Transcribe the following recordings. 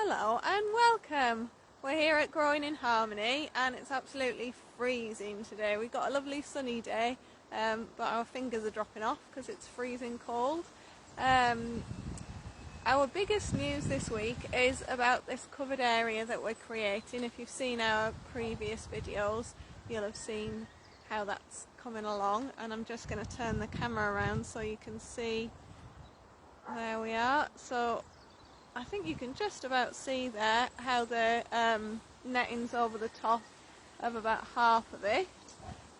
Hello and welcome. We're here at Growing in Harmony and it's absolutely freezing today. We've got a lovely sunny day, but our fingers are dropping off because it's freezing cold. Our biggest news this week is about this covered area that we're creating. If you've seen our previous videos, you'll have seen how that's coming along, and I'm just going to turn the camera around so you can see where we are. So I think you can just about see there how the netting's over the top of about half of it,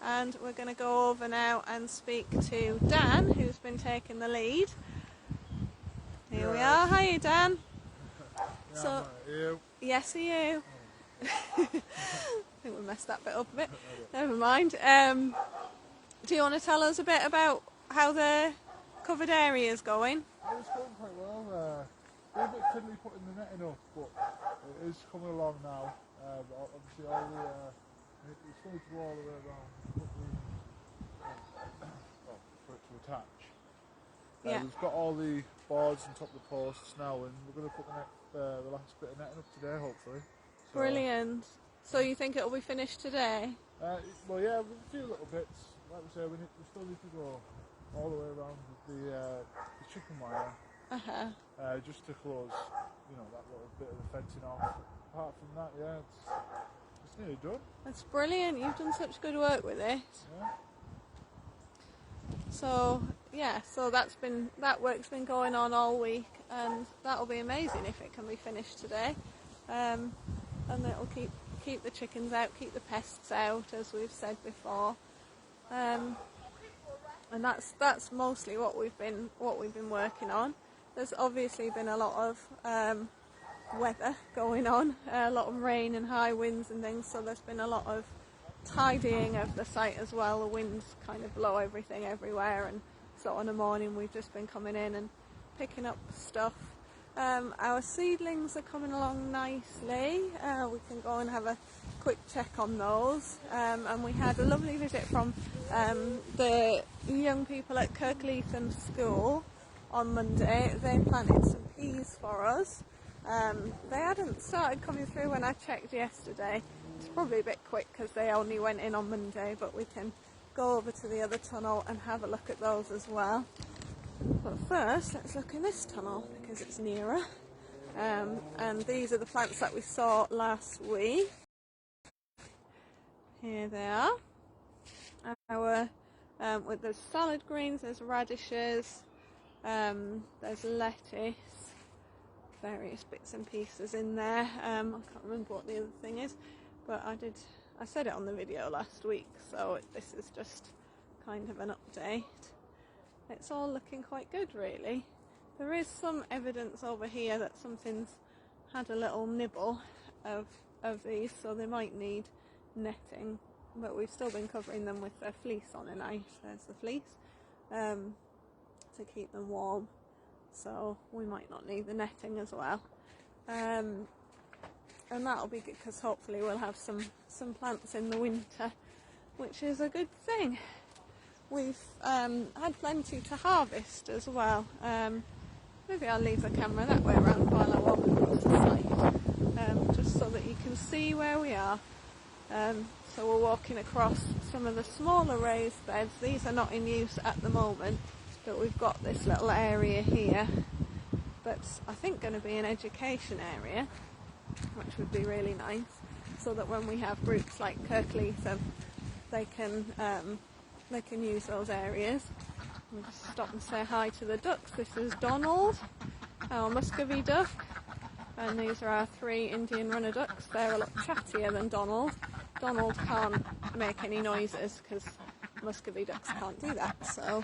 and we're going to go over now and speak to Dan, who's been taking the lead. Here we are. Hiya, Dan. Yeah, So, you? yes, are you? I think we messed that bit up a bit. Never mind. Do you want to tell us a bit about how the covered area is going? It's going quite well. We're a bit fiddly putting the netting up, but it is coming along now. But obviously, it's going to go all the way around for it to attach. Yeah. We've got all the boards on top of the posts now, and we're going to put the last bit of netting up today, hopefully. So, Brilliant. So you think it'll be finished today? Well, yeah, with a few little bits. Like we say, we still need to go all the way around with the chicken wire. Just to close, that little bit of the fencing off. Apart from that, yeah, it's nearly done. That's brilliant. You've done such good work with it. Yeah. So that work's been going on all week, and that'll be amazing if it can be finished today. And it'll keep the chickens out, keep the pests out, as we've said before. And that's mostly what we've been working on. There's obviously been a lot of weather going on, a lot of rain and high winds and things, so there's been a lot of tidying of the site as well. The winds kind of blow everything everywhere, and so in the morning we've just been coming in and picking up stuff. Our seedlings are coming along nicely. We can go and have a quick check on those, and we had a lovely visit from the young people at Kirkleatham school on Monday. They planted some peas for us. They hadn't started coming through when I checked yesterday. It's probably a bit quick because they only went in on Monday, but we can go over to the other tunnel and have a look at those as well. But first, let's look in this tunnel because it's nearer. And these are the plants that we saw last week. Here they are. With the salad greens, there's radishes, there's lettuce, various bits and pieces in there. I can't remember what the other thing is, but I said it on the video last week, so this is just kind of an update. It's all looking quite good, really. There is some evidence over here that something's had a little nibble of these, so they might need netting, but we've still been covering them with their fleece on a night. There's the fleece, to keep them warm, so we might not need the netting as well. And that'll be good because hopefully we'll have some plants in the winter, which is a good thing. We've had plenty to harvest as well. Maybe I'll leave the camera that way around while I walk across the site, just so that you can see where we are. So we're walking across some of the smaller raised beds. These are not in use at the moment, but we've got this little area here that's, I think, going to be an education area, which would be really nice, so that when we have groups like Kirkleatham, they can use those areas. I'll just stop and say hi to the ducks. This is Donald, our Muscovy duck, and these are our 3 Indian runner ducks. They're a lot chattier than Donald. Donald can't make any noises because Muscovy ducks can't do that, so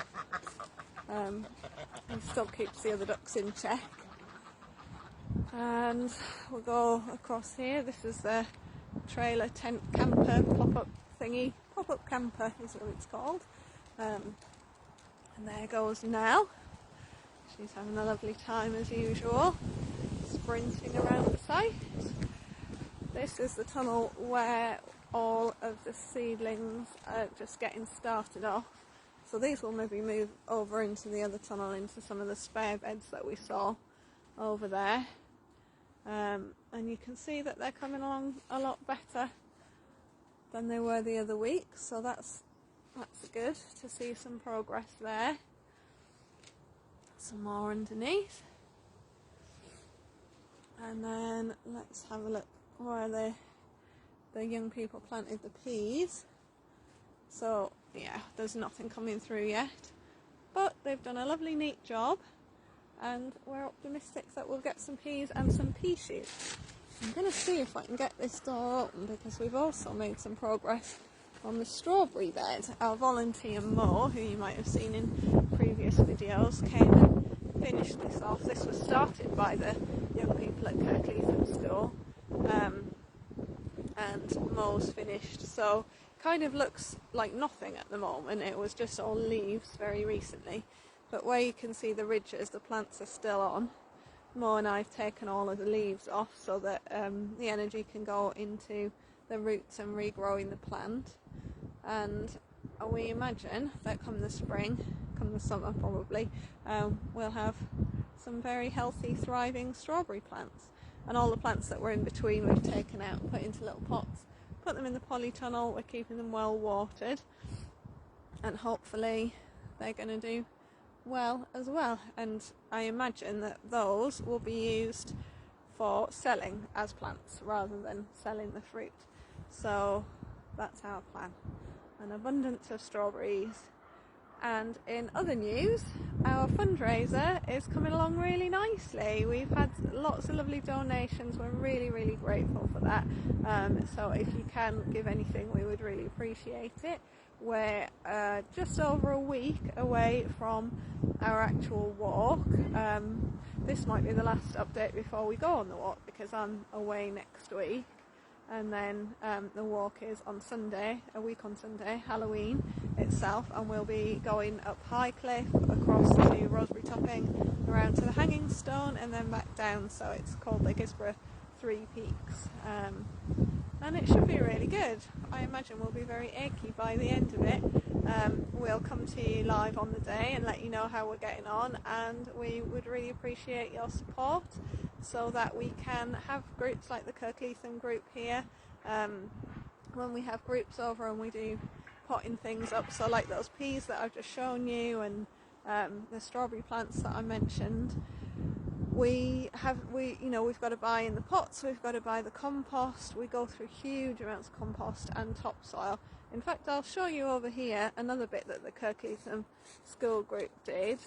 he still keeps the other ducks in check. And we'll go across here. This is the trailer tent camper pop-up thingy. Pop-up camper is what it's called. And there goes Nell. She's having a lovely time as usual, sprinting around the site. This is the tunnel where all of the seedlings are just getting started off. So these will maybe move over into the other tunnel, into some of the spare beds that we saw over there. and you can see that they're coming along a lot better than they were the other week, so that's good to see some progress there. Some more underneath, and then let's have a look where the young people planted the peas. So yeah, there's nothing coming through yet, but they've done a lovely neat job, and we're optimistic that we'll get some peas and some pea shoots. I'm going to see if I can get this door open, because we've also made some progress on the strawberry bed. Our volunteer Mo, who you might have seen in previous videos, came and finished this off. This was started by the young people at Kirkleatham school, and Mo's finished, so kind of looks like nothing at the moment. It was just all leaves very recently, but where you can see the ridges, the plants are still on. Mo and I have taken all of the leaves off so that the energy can go into the roots and regrowing the plant. And we imagine that come the spring, come the summer probably, we'll have some very healthy, thriving strawberry plants. And all the plants that were in between we've taken out and put into little pots, put them in the polytunnel. We're keeping them well watered, and hopefully they're going to do well as well. And I imagine that those will be used for selling as plants rather than selling the fruit. So that's our plan. An abundance of strawberries. And in other news, our fundraiser is coming along really nicely. We've had lots of lovely donations. We're really, really grateful for that. So if you can give anything, we would really appreciate it. We're just over a week away from our actual walk. This might be the last update before we go on the walk, because I'm away next week. And then the walk is on Sunday, a week on Sunday, Halloween itself, and we'll be going up High Cliff, across to Rosebery Topping, around to the Hanging Stone, and then back down. So it's called the Gisborough Three Peaks, and it should be really good. I imagine we'll be very achy by the end of it. We'll come to you live on the day and let you know how we're getting on, and we would really appreciate your support, so that we can have groups like the Kirkleatham group here, when we have groups over and we do potting things up, so like those peas that I've just shown you, and the strawberry plants that I mentioned. We've got to buy in the pots, we've got to buy the compost. We go through huge amounts of compost and topsoil. In fact, I'll show you over here another bit that the Kirkleatham school group did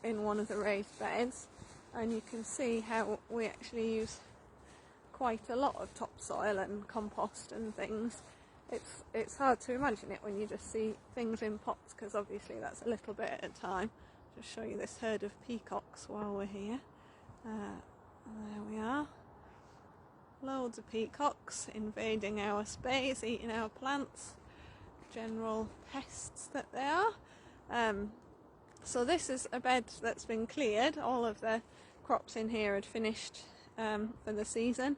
in one of the raised beds, and you can see how we actually use quite a lot of topsoil and compost and things. It's hard to imagine it when you just see things in pots, because obviously that's a little bit at a time. Just show you this herd of peacocks while we're here. There we are. Loads of peacocks invading our space, eating our plants. General pests that they are. So this is a bed that's been cleared. All of the crops in here had finished for the season.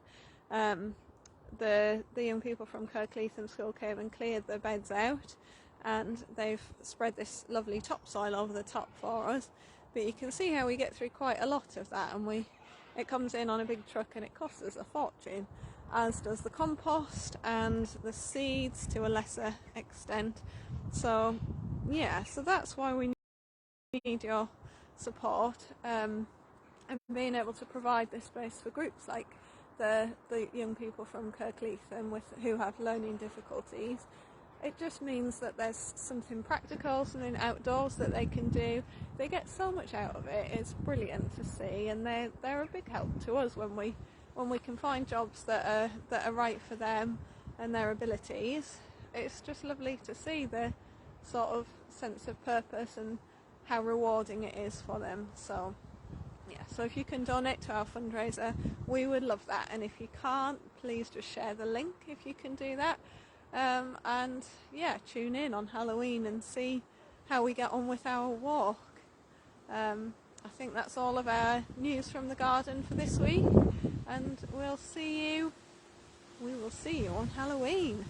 The young people from Kirkleatham school came and cleared the beds out, and they've spread this lovely topsoil over the top for us. But you can see how we get through quite a lot of that, and it comes in on a big truck and it costs us a fortune, as does the compost and the seeds to a lesser extent. So yeah, so that's why we need your support, and being able to provide this space for groups like the young people from Kirkleatham who have learning difficulties. It just means that there's something practical, something outdoors that they can do. They get so much out of it. It's brilliant to see, and they're a big help to us when we can find jobs that are right for them and their abilities. It's just lovely to see the sort of sense of purpose and how rewarding it is for them. So yeah, so if you can donate to our fundraiser, we would love that. And if you can't, please just share the link if you can do that. And yeah, tune in on Halloween and see how we get on with our walk. I think that's all of our news from the garden for this week, and we will see you on Halloween.